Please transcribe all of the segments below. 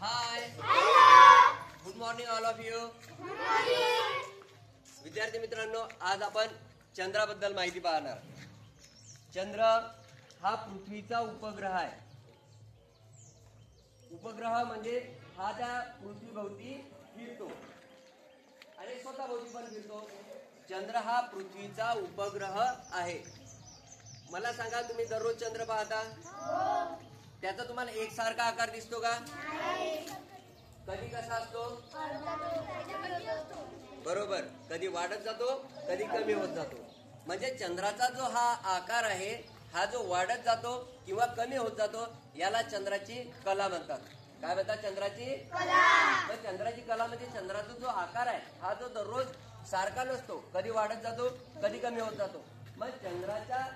High, good morning all of you. विद्यार्थी मित्रांनो, आज आपण चंद्राबद्दल माहिती पाहणार. चंद्र हा पृथ्वीचा उपग्रह आहे. उपग्रह म्हणजे हा त्या पृथ्वीभोवती फिरतो आणि स्वतःभोवती पण फिरतो. चंद्र हा पृथ्वीचा उपग्रह आहे. मला सांगा, तुम्ही दररोज चंद्र पाहता? त्याचा तुम्हाला एकसारखा आकार दिसतो का? कधी कसा असतो? बरोबर, कधी वाढत जातो, कधी कमी होत जातो. म्हणजे चंद्राचा जो हा आकार आहे, हा जो वाढत जातो किंवा कमी होत जातो, याला चंद्राची कला म्हणतात. काय म्हणतात? चंद्राची कला. चंद्राची कला म्हणजे चंद्राचा जो आकार आहे, हा जो दररोज सारखा नसतो, कधी वाढत जातो, कधी कमी होत जातो. मग चंद्राच्या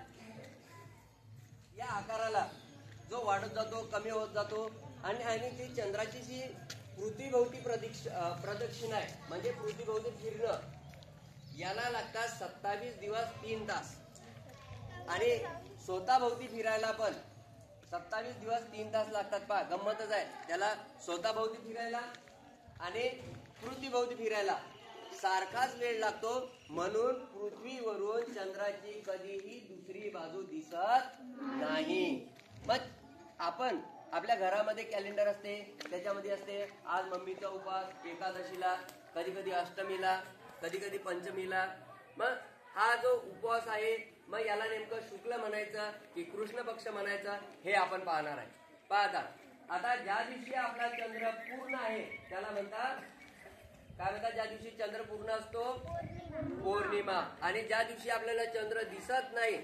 या आकाराला जो वाढत जातो, कमी होत जातो आणि ती चंद्राची जी पृथ्वीभोवती प्रदक्षिणा आहे, म्हणजे पृथ्वीभोवती फिरणं, याला लागतात 27 दिवस 3 तास. आणि स्वतःभोवती फिरायला पण 27 दिवस 3 तास लागतात. पहा, गंमतच आहे. त्याला स्वतःभोवती फिरायला आणि पृथ्वीभोवती फिरायला सारखाच वेळ लागतो. म्हणून पृथ्वीवरून चंद्राची कधीही दुसरी बाजू दिसत नाही. मग आपण आपल्या घरामध्ये कॅलेंडर असते, त्याच्यामध्ये असते आज मम्मीचा उपवास, एकादशीला, कधी कधी अष्टमीला, कधी कधी पंचमीला. मग हा जो उपवास आहे, मग याला नेमकं शुक्ल म्हणायचं की कृष्ण पक्ष म्हणायचं, हे आपण पाहणार आहे. पाहता आता ज्या दिवशी आपला चंद्र पूर्ण आहे त्याला म्हणतात, काय म्हणतात? ज्या दिवशी चंद्र पूर्ण असतो, पौर्णिमा. आणि ज्या दिवशी आपल्याला चंद्र दिसत नाही,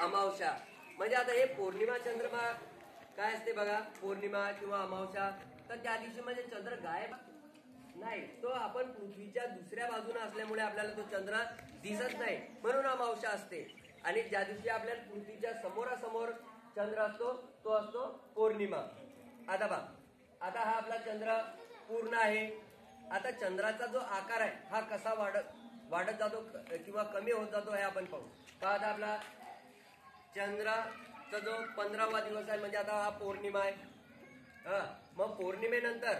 अमावस्या. म्हणजे आता हे पौर्णिमा चंद्रमा काय असते बघा, पौर्णिमा किंवा अमावस्या, तर त्या दिवशी म्हणजे चंद्र गायब नाही, तो आपण पृथ्वीच्या दुसऱ्या बाजूने असल्यामुळे आपल्याला तो चंद्र दिसत नाही, म्हणून अमावस्या असते. आणि ज्या दिवशी आपल्याला पृथ्वीच्या समोरासमोर चंद्र असतो, तो असतो पौर्णिमा. आता बघ, आता हा आपला चंद्र पूर्ण आहे. आता चंद्राचा जो आकार आहे, हा कसा वाढत जातो किंवा कमी होत जातो, हे आपण पाहू. पहा, आता आपला चंद्राचा जो 15वा दिवस आहे, म्हणजे आता हा पौर्णिमा आहे. मग पौर्णिमेनंतर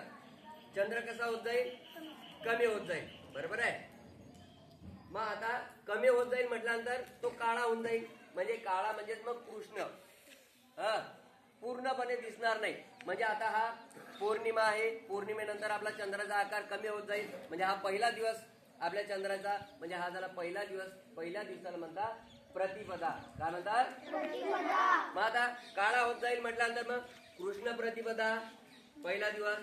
चंद्र कसा होत जाईल? कमी होत जाईल. बरोबर आहे. मग आता कमी होत जाईल म्हटल्यानंतर तो काळा होऊन जाईल. म्हणजे काळा म्हणजे मग कृष्ण पूर्णपणे दिसणार नाही. म्हणजे आता हा पौर्णिमा आहे, पौर्णिमेनंतर आपला चंद्राचा आकार कमी होत जाईल. म्हणजे हा पहिला दिवस आपल्या चंद्राचा, म्हणजे हा झाला पहिला दिवस. पहिल्या दिवसाला म्हणतात प्रतिपदा. काय म्हणतात? मग आता काळा होत जाईल म्हटल्यानंतर मग कृष्ण प्रतिपदा पहिला दिवस,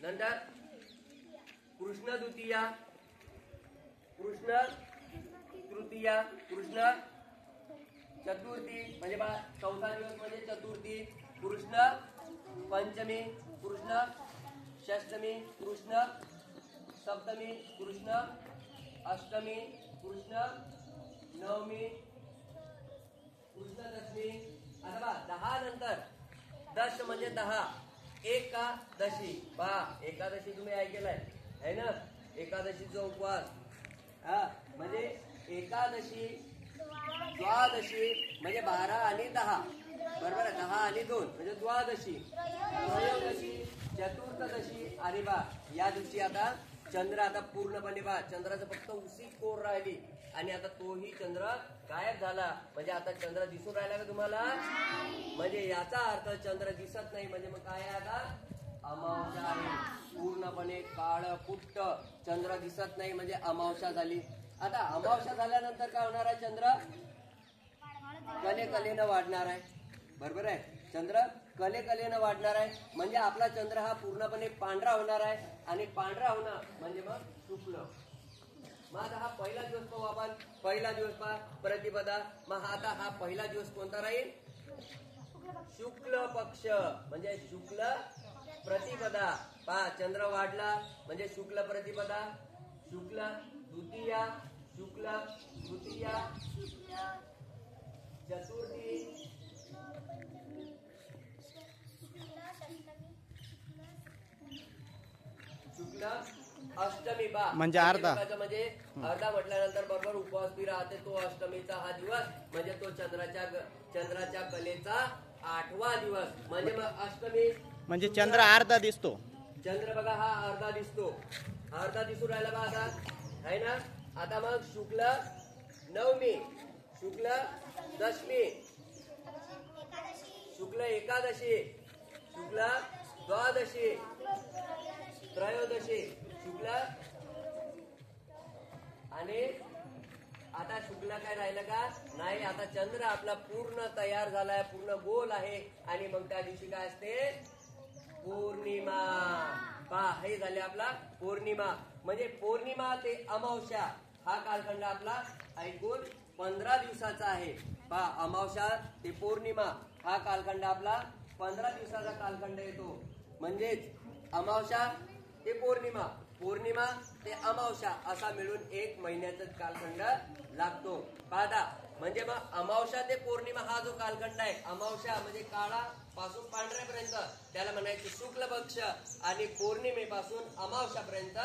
नंतर कृष्ण द्वितीया, कृष्ण तृतीया, कृष्ण चतुर्थी, म्हणजे बा चौथा दिवस म्हणजे चतुर्थी, कृष्ण पंचमी, कृष्ण षष्टमी, कृष्ण सप्तमी, कृष्ण अष्टमी, कृष्ण नवमी, कृष्ण दशमी. आता बा 10 नंतर, दश म्हणजे 10, एकादशी. पहा, एकादशी तुम्ही ऐकलंय है ना? एकादशीचा उपवास, म्हणजे एकादशी, द्वादशी म्हणजे 12 आणि 10, बरोबर आहे. 10 आणि 2 म्हणजे द्वादशी, त्रयोदशी, चतुर्थदशी. आणि बा या दिवशी आता चंद्र आता पूर्णपणे, बा चंद्राचं फक्त उसी कोर राहिली आणि आता तोही चंद्र गायब झाला. म्हणजे आता चंद्र दिसून राहिला का तुम्हाला? म्हणजे याचा अर्थ चंद्र दिसत नाही, म्हणजे मग काय आहे? आता अमावस्या आहे. पूर्णपणे काळ कुट्ट, चंद्र दिसत नाही, म्हणजे अमावस्या झाली. आता अमावस्या झाल्यानंतर काय होणार आहे? चंद्र कलेकलेनं वाढणार आहे. बरोबर आहे. चंद्र कलेकलेनं वाढणार आहे. म्हणजे आपला चंद्र हा पूर्णपणे पांढरा होणार आहे. आणि पांढरा होणं म्हणजे मग शुक्ल. मग आता हा पहिला दिवस पाहू आपण. पहिला दिवस पहा, प्रतिपदा. मग आता हा पहिला दिवस कोणता राहील? शुक्ल पक्ष, म्हणजे शुक्ल प्रतिपदा. पहा, चंद्र वाढला म्हणजे शुक्ल प्रतिपदा, शुक्ल द्वितीया, शुक्ल तृतीया, चतुर्थी, शुक्ल अष्टमी. बा म्हणजे अर्धा, म्हणजे अर्धा म्हटल्यानंतर बरोबर उपवास बी राहते. तो अष्टमीचा हा दिवस म्हणजे तो चंद्राच्या कलेचा 8वा दिवस. म्हणजे मग अष्टमी म्हणजे चंद्र अर्धा दिसतो. चंद्र बघा हा अर्धा दिसतो, अर्धा दिसून राहिला बा आता, आहे ना. आता मग शुक्ल नवमी, शुक्ल दशमी, शुक्ल एकादशी, शुक्ल द्वादशी, त्रयोदशी, शुक्ल आणि आता शुक्ल काय राहिलं का नाही. आता चंद्र आपला पूर्ण तयार झालाय, पूर्ण गोल आहे. आणि मग त्या दिवशी काय असते, पौर्णिमा. पहा हे झाले आपला पौर्णिमा. म्हणजे पौर्णिमा ते अमावस्या हा कालखंड आपला ऐकून 15 दिवसाचा आहे. पहा अमावस्या ते पौर्णिमा हा कालखंड आपला 15 दिवसाचा कालखंड येतो. म्हणजेच अमावस्या ते पौर्णिमा, पौर्णिमा ते अमावस्या असा मिळून 1 महिन्याचा कालखंड लागतो. पाहता म्हणजे मग अमावस्या ते पौर्णिमा हा जो कालखंड आहे, अमावस्या म्हणजे काळा पासून पांढऱ्यापर्यंत त्याला म्हणायचे शुक्ल पक्ष, आणि पौर्णिमेपासून अमावस्यापर्यंत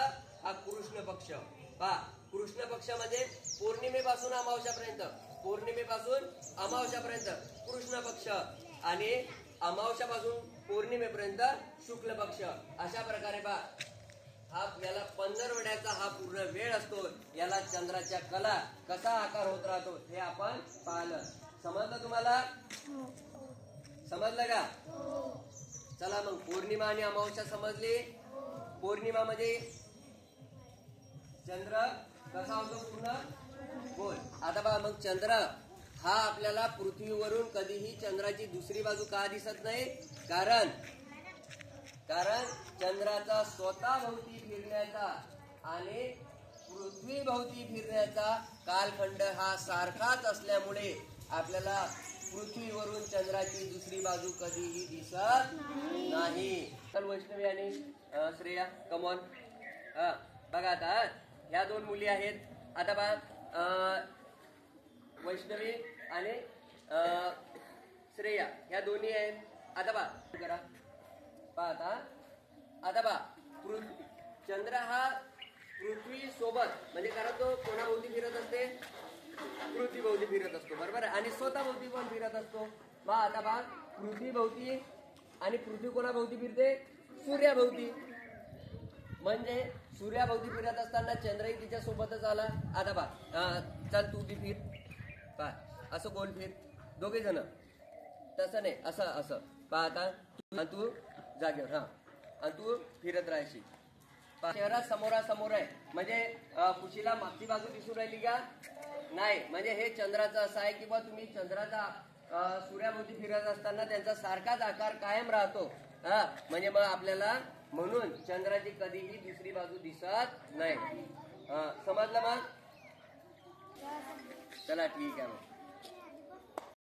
हा कृष्ण पक्ष. पहा कृष्ण पक्ष म्हणजे पौर्णिमेपासून अमावस्यापर्यंत, पौर्णिमेपासून अमावस्यापर्यंत कृष्ण पक्ष, आणि अमावस्यापासून पौर्णिमेपर्यंत शुक्ल पक्ष. अशा प्रकारे पहा हा याला 15 हा पूर्ण वेळ असतो. याला चंद्राच्या कला कसा आकार होत राहतो हे आपण पाहिलं. समजलं तुम्हाला? समजलं का? चला मग पौर्णिमा आणि अमावस्या समजली. पौर्णिमा म्हणजे चंद्र कसा होतो, पूर्ण गोल. आता बघा मग चंद्र हा आपल्याला पृथ्वीवरून कधीही चंद्राची दुसरी बाजू का दिसत नाही, कारण चंद्राचा स्वतः भोवती फिरण्याचा आणि पृथ्वी भोवती फिरण्याचा कालखंड हा सारखाच असल्यामुळे आपल्याला पृथ्वीवरून चंद्राची दुसरी बाजू कधीही दिसत नाही. तर वैष्णवी आणि श्रेया कमॉन. बघा आता ह्या 2 मुली आहेत. आता बघा वैष्णवी आणि श्रेया ह्या दोन्ही आहेत. आता बघा करा, पहा आता पहा चंद्र हा पृथ्वी सोबत, म्हणजे कारण तो कोणाभोवती फिरत असते, पृथ्वी भोवती फिरत असतो, बरोबर आहे. आणि स्वतः भोवती पण फिरत असतो. पहा आता पहा पृथ्वी भोवती, आणि पृथ्वी कोणाभोवती फिरते, सूर्याभोवती. म्हणजे सूर्याभोवती फिरत असताना चंद्रही तिच्या सोबतच आला. आता पहा चल तू बी फिर, पहा असं गोल फिर, दोघे जण. तसं नाही, असं असं. पहा आता तू जागेवर, हा, आणि तू फिरत राहायची. शहरात समोरासमोर आहे, म्हणजे कुशीला मागची बाजू दिसून राहिली का नाही. म्हणजे हे चंद्राचं असं आहे की बा तुम्ही चंद्राचा सूर्याभोवती फिरत असताना त्यांचा सारखाच आकार कायम राहतो. म्हणजे मग आपल्याला म्हणून चंद्राची कधीही दुसरी बाजू दिसत नाही. समजलं मग? चला ठीक आहे मग.